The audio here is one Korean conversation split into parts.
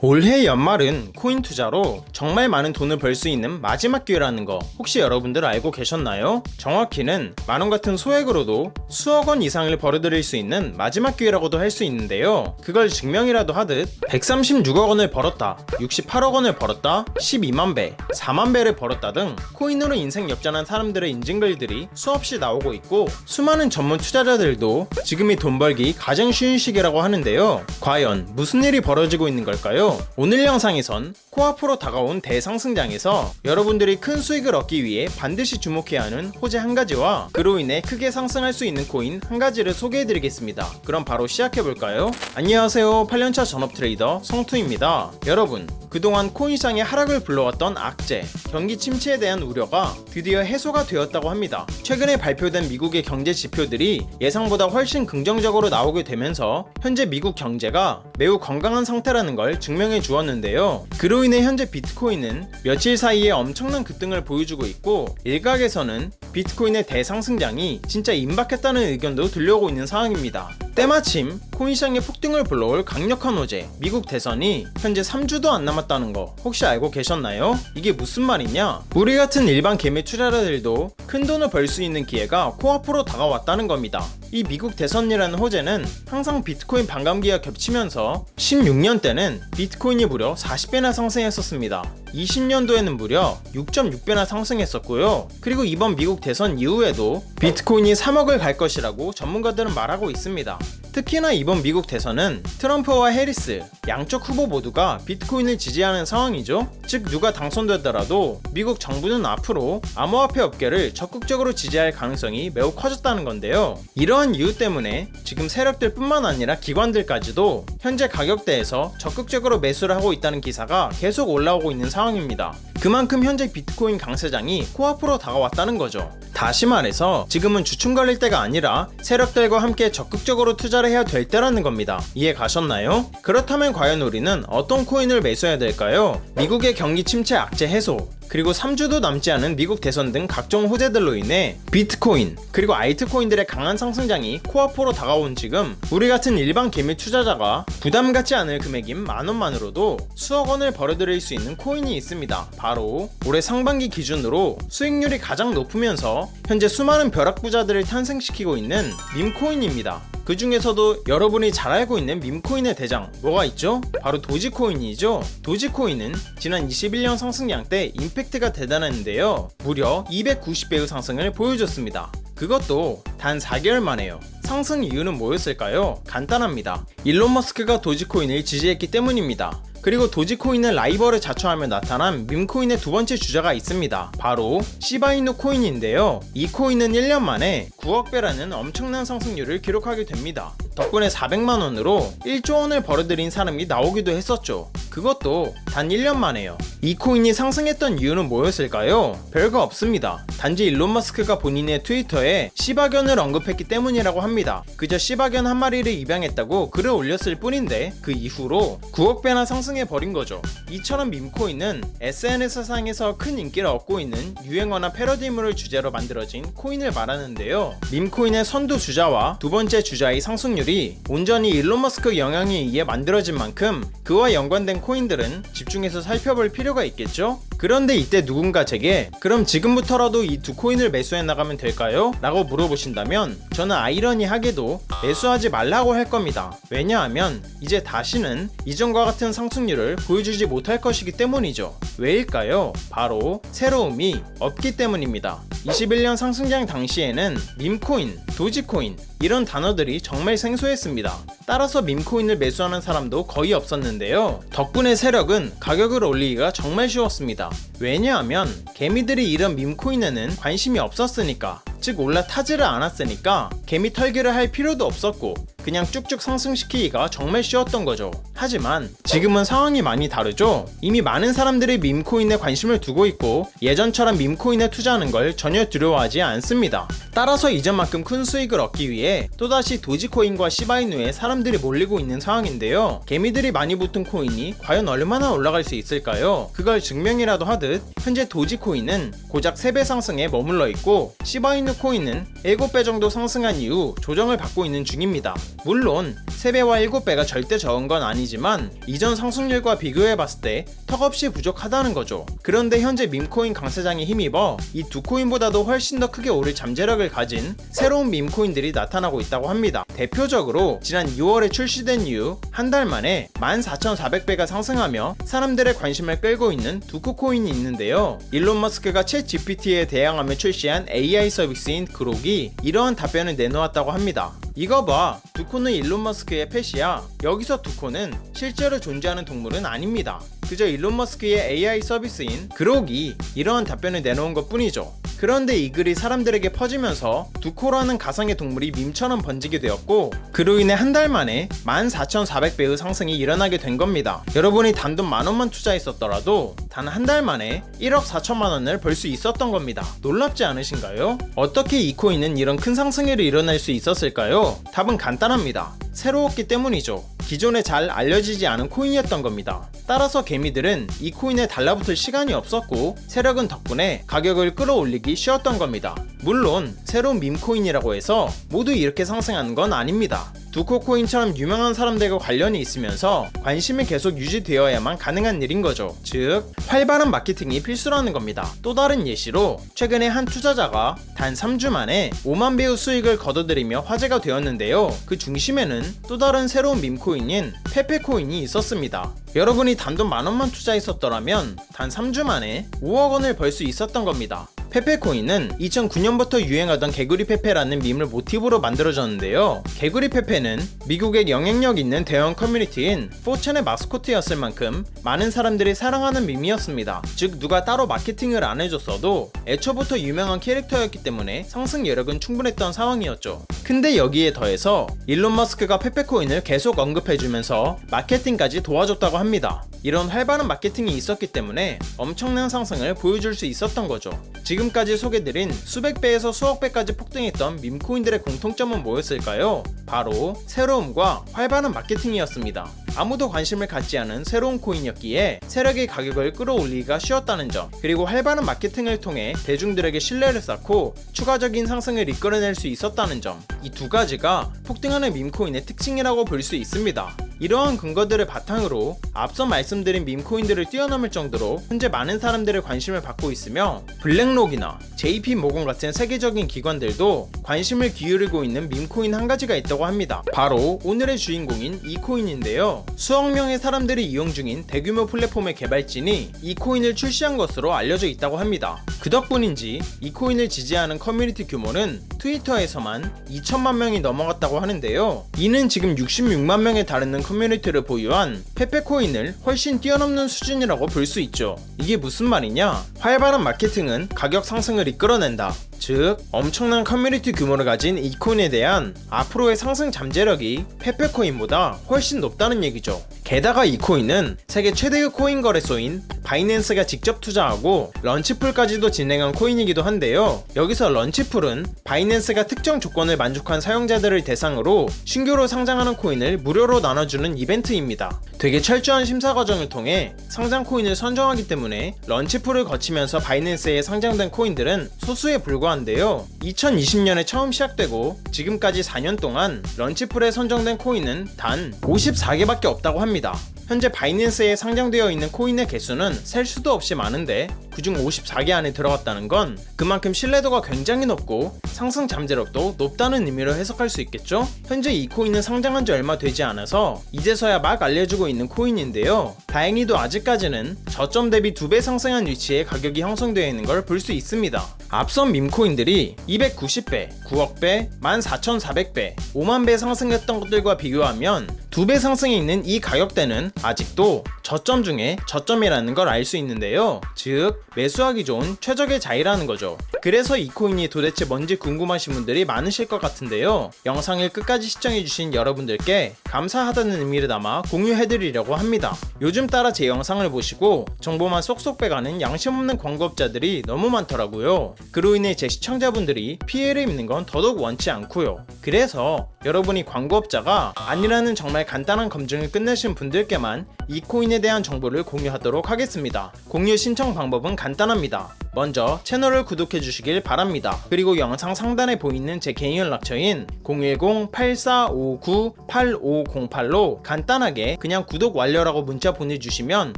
올해 연말은 코인 투자로 정말 많은 돈을 벌 수 있는 마지막 기회라는 거 혹시 여러분들 알고 계셨나요? 정확히는 만원 같은 소액으로도 수억 원 이상을 벌어들일 수 있는 마지막 기회라고도 할 수 있는데요. 그걸 증명이라도 하듯 136억 원을 벌었다, 68억 원을 벌었다, 12만 배, 4만 배를 벌었다 등 코인으로 인생 역전한 사람들의 인증글들이 수없이 나오고 있고, 수많은 전문 투자자들도 지금이 돈 벌기 가장 쉬운 시기라고 하는데요. 과연 무슨 일이 벌어지고 있는 걸까요? 오늘 영상에선 코앞으로 다가온 대상승장에서 여러분들이 큰 수익을 얻기 위해 반드시 주목해야 하는 호재 한 가지와 그로 인해 크게 상승할 수 있는 코인 한 가지를 소개해드리겠습니다. 그럼 바로 시작해볼까요? 안녕하세요, 8년차 전업 트레이더 성투입니다. 여러분, 그동안 코인시장의 하락을 불러왔던 악재, 경기 침체에 대한 우려가 드디어 해소가 되었다고 합니다. 최근에 발표된 미국의 경제 지표들이 예상보다 훨씬 긍정적으로 나오게 되면서 현재 미국 경제가 매우 건강한 상태라는 걸 증명해 주었는데요. 그로 인해 현재 비트코인은 며칠 사이에 엄청난 급등을 보여주고 있고, 일각에서는 비트코인의 대상승장이 진짜 임박했다는 의견도 들려오고 있는 상황입니다. 때마침 코인시장의 폭등을 불러올 강력한 호재, 미국 대선이 현재 3주도 안 남았다는 거 혹시 알고 계셨나요? 이게 무슨 말이냐? 우리 같은 일반 개미 투자자들도 큰 돈을 벌 수 있는 기회가 코앞으로 다가왔다는 겁니다. 이 미국 대선이라는 호재는 항상 비트코인 반감기가 겹치면서 16년 때는 비트코인이 무려 40배나 상승했었습니다. 20년도에는 무려 6.6배나 상승했었고요. 그리고 이번 미국 대선 이후에도 비트코인이 3억을 갈 것이라고 전문가들은 말하고 있습니다. 특히나 이번 미국 대선은 트럼프와 해리스 양쪽 후보 모두가 비트코인을 지지하는 상황이죠. 즉, 누가 당선되더라도 미국 정부는 앞으로 암호화폐 업계를 적극적으로 지지할 가능성이 매우 커졌다는 건데요. 이러한 이유 때문에 지금 세력들 뿐만 아니라 기관들까지도 현재 가격대에서 적극적으로 매수를 하고 있다는 기사가 계속 올라오고 있는 상황입니다. 그만큼 현재 비트코인 강세장이 코앞으로 다가왔다는 거죠. 다시 말해서 지금은 주춤 걸릴 때가 아니라 세력들과 함께 적극적으로 투자를 해야 될 때라는 겁니다. 이해 가셨나요? 그렇다면 과연 우리는 어떤 코인을 매수해야 될까요? 미국의 경기 침체 악재 해소, 그리고 3주도 남지 않은 미국 대선 등 각종 호재들로 인해 비트코인 그리고 알트코인들의 강한 상승장이 코앞으로 다가온 지금, 우리 같은 일반 개미 투자자가 부담 갖지 않을 금액인 만원만으로도 수억 원을 벌어들일 수 있는 코인이 있습니다. 바로 올해 상반기 기준으로 수익률이 가장 높으면서 현재 수많은 벼락부자들을 탄생시키고 있는 밈코인입니다. 그 중에서도 여러분이 잘 알고 있는 밈코인의 대장 뭐가 있죠? 바로 도지코인이죠. 도지코인은 지난 21년 상승량 때 임팩트가 대단했는데요. 무려 290배의 상승을 보여줬습니다. 그것도 단 4개월 만에요. 상승 이유는 뭐였을까요? 간단합니다. 일론 머스크가 도지코인을 지지했기 때문입니다. 그리고 도지코인은 라이벌을 자처하며 나타난 밈코인의 두 번째 주자가 있습니다. 바로 시바이누 코인인데요. 이 코인은 1년 만에 9억 배라는 엄청난 상승률을 기록하게 됩니다. 덕분에 400만 원으로 1조 원을 벌어들인 사람이 나오기도 했었죠. 그것도 단 1년 만에요. 이 코인이 상승했던 이유는 뭐였을까요? 별거 없습니다. 단지 일론 머스크가 본인의 트위터에 시바견을 언급했기 때문이라고 합니다. 그저 시바견 한 마리를 입양했다고 글을 올렸을 뿐인데 그 이후로 9억 배나 상승해버린 거죠. 이처럼 밈코인은 SNS상에서 큰 인기를 얻고 있는 유행어나 패러디물을 주제로 만들어진 코인을 말하는데요. 밈코인의 선두 주자와 두 번째 주자의 상승률이 온전히 일론 머스크 영향에 의해 만들어진 만큼 그와 연관된 코인들은 집중해서 살펴볼 필요가 있겠죠? 그런데 이때 누군가 제게 그럼 지금부터라도 이 두 코인을 매수해 나가면 될까요? 라고 물어보신다면 저는 아이러니하게도 매수하지 말라고 할 겁니다. 왜냐하면 이제 다시는 이전과 같은 상승률을 보여주지 못할 것이기 때문이죠. 왜일까요? 바로 새로움이 없기 때문입니다. 21년 상승장 당시에는 밈코인, 도지코인 이런 단어들이 정말 생소했습니다. 따라서 밈코인을 매수하는 사람도 거의 없었는데요. 덕분에 세력은 가격을 올리기가 정말 쉬웠습니다. 왜냐하면 개미들이 이런 밈코인에는 관심이 없었으니까, 즉 올라타지를 않았으니까 개미 털기를 할 필요도 없었고 그냥 쭉쭉 상승시키기가 정말 쉬웠던 거죠. 하지만 지금은 상황이 많이 다르죠. 이미 많은 사람들이 밈코인에 관심을 두고 있고 예전처럼 밈코인에 투자하는 걸 전혀 두려워하지 않습니다. 따라서 이전만큼 큰 수익을 얻기 위해 또다시 도지코인과 시바이누에 사람들이 몰리고 있는 상황인데요. 개미들이 많이 붙은 코인이 과연 얼마나 올라갈 수 있을까요? 그걸 증명이라도 하듯 현재 도지코인은 고작 3배 상승에 머물러 있고 시바이누 코인은 7배 정도 상승한 이후 조정을 받고 있는 중입니다. 물론 3배와 7배가 절대 적은 건 아니지만 이전 상승률과 비교해봤을 때 턱없이 부족하다는 거죠. 그런데 현재 밈코인 강세장에 힘입어 이 두 코인보다도 훨씬 더 크게 오를 잠재력을 가진 새로운 밈코인들이 나타나고 있다고 합니다. 대표적으로 지난 6월에 출시된 이후 한 달 만에 14,400배가 상승하며 사람들의 관심을 끌고 있는 두코 코인이 있는데요. 일론 머스크가 챗 GPT에 대항하며 출시한 AI 서비스인 그록이 이러한 답변을 내놓았다고 합니다. 이거 봐, 두코는 일론 머스크의 펫이야. 여기서 두코는 실제로 존재하는 동물은 아닙니다. 그저 일론 머스크의 AI 서비스인 그록이 이러한 답변을 내놓은 것 뿐이죠. 그런데 이 글이 사람들에게 퍼지면서 두코라는 가상의 동물이 밈처럼 번지게 되었고, 그로 인해 한 달 만에 14,400배의 상승이 일어나게 된 겁니다. 여러분이 단돈 10,000원만 투자했었더라도 단 한 달 만에 1억 4천만 원을 벌 수 있었던 겁니다. 놀랍지 않으신가요? 어떻게 이 코인은 이런 큰 상승이 일어날 수 있었을까요? 답은 간단합니다. 새로웠기 때문이죠. 기존에 잘 알려지지 않은 코인이었던 겁니다. 따라서 개미들은 이 코인에 달라붙을 시간이 없었고 세력은 덕분에 가격을 끌어올리기 쉬웠던 겁니다. 물론 새로운 밈코인이라고 해서 모두 이렇게 상승하는 건 아닙니다. 두코 코인처럼 유명한 사람들과 관련이 있으면서 관심이 계속 유지되어야만 가능한 일인 거죠. 즉, 활발한 마케팅이 필수라는 겁니다. 또 다른 예시로 최근에 한 투자자가 단 3주 만에 5만 배의 수익을 거둬들이며 화제가 되었는데요. 그 중심에는 또 다른 새로운 밈코인인 페페코인이 있었습니다. 여러분이 단돈 10,000원만 투자했었더라면 단 3주 만에 5억 원을 벌 수 있었던 겁니다. 페페코인은 2009년부터 유행하던 개구리 페페라는 밈을 모티브로 만들어졌는데요. 개구리 페페는 미국의 영향력 있는 대형 커뮤니티인 4chan의 마스코트였을 만큼 많은 사람들이 사랑하는 밈이었습니다. 즉, 누가 따로 마케팅을 안 해줬어도 애초부터 유명한 캐릭터였기 때문에 상승 여력은 충분했던 상황이었죠. 근데 여기에 더해서 일론 머스크가 페페코인을 계속 언급해주면서 마케팅까지 도와줬다고 합니다. 이런 활발한 마케팅이 있었기 때문에 엄청난 상승을 보여줄 수 있었던 거죠. 지금까지 소개드린 수백 배에서 수억 배까지 폭등했던 밈코인들의 공통점은 뭐였을까요? 바로 새로움과 활발한 마케팅이었습니다. 아무도 관심을 갖지 않은 새로운 코인이었기에 세력의 가격을 끌어올리기가 쉬웠다는 점, 그리고 활발한 마케팅을 통해 대중들에게 신뢰를 쌓고 추가적인 상승을 이끌어낼 수 있었다는 점, 이 두 가지가 폭등하는 밈코인의 특징이라고 볼 수 있습니다. 이러한 근거들을 바탕으로 앞서 말씀드린 밈코인들을 뛰어넘을 정도로 현재 많은 사람들의 관심을 받고 있으며, 블랙록이나 JP 모건 같은 세계적인 기관들도 관심을 기울이고 있는 밈코인 한 가지가 있다고 합니다. 바로 오늘의 주인공인 이 코인인데요. 수억 명의 사람들이 이용 중인 대규모 플랫폼의 개발진이 이 코인을 출시한 것으로 알려져 있다고 합니다. 그 덕분인지 이 코인을 지지하는 커뮤니티 규모는 트위터에서만 2천만 명이 넘어갔다고 하는데요. 이는 지금 66만 명에 달하는 커뮤니티를 보유한 페페코인을 훨씬 뛰어넘는 수준이라고 볼 수 있죠. 이게 무슨 말이냐? 활발한 마케팅은 가격 상승을 이끌어낸다. 즉, 엄청난 커뮤니티 규모를 가진 이 코인에 대한 앞으로의 상승 잠재력이 페페코인보다 훨씬 높다는 얘기죠. 게다가 이 코인은 세계 최대의 코인 거래소인 바이낸스가 직접 투자하고 런치풀까지도 진행한 코인이기도 한데요. 여기서 런치풀은 바이낸스가 특정 조건을 만족한 사용자들을 대상으로 신규로 상장하는 코인을 무료로 나눠주는 이벤트입니다. 되게 철저한 심사 과정을 통해 상장 코인을 선정하기 때문에 런치풀을 거치면서 바이낸스에 상장된 코인들은 소수에 불과한데요. 2020년에 처음 시작되고 지금까지 4년 동안 런치풀에 선정된 코인은 단 54개밖에 없다고 합니다. 현재 바이낸스에 상장되어 있는 코인의 개수는 셀 수도 없이 많은데 그중 54개 안에 들어갔다는 건 그만큼 신뢰도가 굉장히 높고 상승 잠재력도 높다는 의미로 해석할 수 있겠죠? 현재 이 코인은 상장한 지 얼마 되지 않아서 이제서야 막 알려지고 있는 코인인데요. 다행히도 아직까지는 저점 대비 2배 상승한 위치에 가격이 형성되어 있는 걸 볼 수 있습니다. 앞선 밈코인들이 290배, 9억배, 14,400배, 5만배 상승했던 것들과 비교하면 2배 상승에 있는 이 가격대는 아직도 저점 중에 저점이라는 걸 알 수 있는데요. 즉, 매수하기 좋은 최적의 자리라는 거죠. 그래서 이 코인이 도대체 뭔지 궁금하신 분들이 많으실 것 같은데요. 영상을 끝까지 시청해주신 여러분들께 감사하다는 의미를 담아 공유해드리려고 합니다. 요즘 따라 제 영상을 보시고 정보만 쏙쏙 빼가는 양심 없는 광고업자들이 너무 많더라고요. 그로 인해 제 시청자분들이 피해를 입는 건 더더욱 원치 않고요. 그래서 여러분이 광고업자가 아니라는 정말 간단한 검증을 끝내신 분들께만 이 코인에 대한 정보를 공유하도록 하겠습니다. 공유 신청 방법은 간단합니다. 먼저 채널을 구독해 주시길 바랍니다. 그리고 영상 상단에 보이는 제 개인 연락처인 010-8459-8508로 간단하게 그냥 구독 완료라고 문자 보내주시면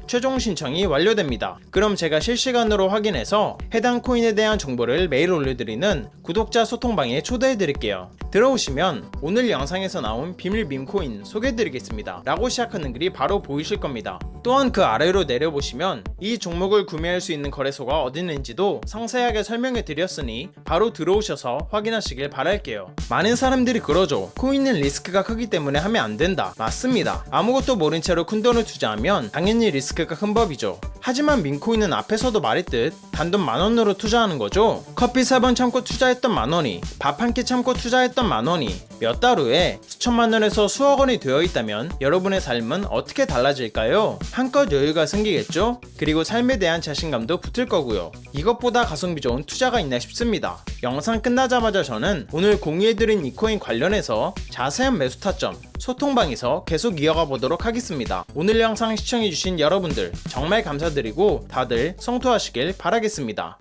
최종 신청이 완료됩니다. 그럼 제가 실시간으로 확인해서 해당 코인에 대한 정보를 매일 올려드리는 구독자 소통방에 초대해 드릴게요. 들어오시면 오늘 영상에서 나온 비밀 밈코인 소개해드리겠습니다 라고 시작하는 글이 바로 보이실 겁니다. 또한 그 아래로 내려보시면 이 종목을 구매할 수 있는 거래소가 어디 있는지도 상세하게 설명해 드렸으니 바로 들어오셔서 확인하시길 바랄게요. 많은 사람들이 그러죠. 코인은 리스크가 크기 때문에 하면 안 된다. 맞습니다. 아무것도 모른 채로 큰 돈을 투자하면 당연히 리스크가 큰 법이죠. 하지만 밈코인은 앞에서도 말했듯 단돈 10,000원으로 투자하는 거죠. 커피 3번 참고 투자했던 만원이 밥 한 끼 참고 투자했던 만원이 몇 달 후에 수천만원에서 수억원이 되어 있다면 여러분의 삶은 어떻게 달라질까요? 한껏 여유가 생기겠죠? 그리고 삶에 대한 자신감도 붙을 거고요. 이것보다 가성비 좋은 투자가 있나 싶습니다. 영상 끝나자마자 저는 오늘 공유해드린 이 코인 관련해서 자세한 매수 타점 소통방에서 계속 이어가 보도록 하겠습니다. 오늘 영상 시청해주신 여러분들 정말 감사드리고 다들 성투하시길 바라겠습니다.